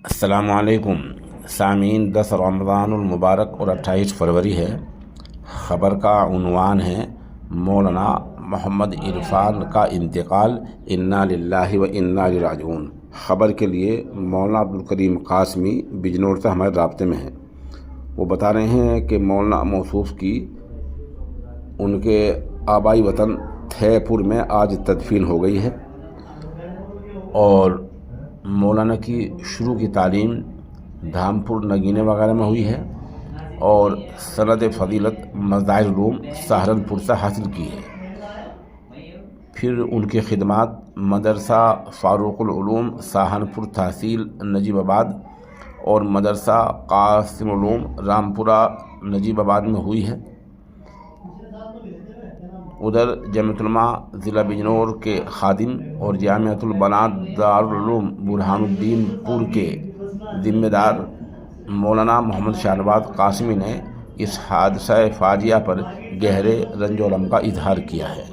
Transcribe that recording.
السلام علیکم سامعین، 10 رمضان المبارک اور 28 فروری ہے۔ خبر کا عنوان ہے مولانا محمد عرفان کا انتقال، انا للہ و انا الیہ راجعون۔ خبر کے لیے مولانا عبدالکریم قاسمی بجنور سے ہمارے رابطے میں ہیں۔ وہ بتا رہے ہیں کہ مولانا موصوف کی ان کے آبائی وطن تھے پور میں آج تدفین ہو گئی ہے، اور مولانا کی شروع کی تعلیم دھامپور نگینے وغیرہ میں ہوئی ہے، اور سند فضیلت مظاہر علوم سہارنپور سے حاصل کی ہے۔ پھر ان کی خدمات مدرسہ فاروق العلوم سہارنپور تحصیل نجیب آباد اور مدرسہ قاسم العلوم رامپورہ نجیب آباد میں ہوئی ہے۔ ادھر جامعۃ العلماء ضلع بجنور کے خادم اور جامعۃ البنات دارالعلوم برہان الدین پور کے ذمہ دار مولانا محمد شہنواز قاسمی نے اس حادثہ فاجعہ پر گہرے رنج و غم کا اظہار کیا ہے۔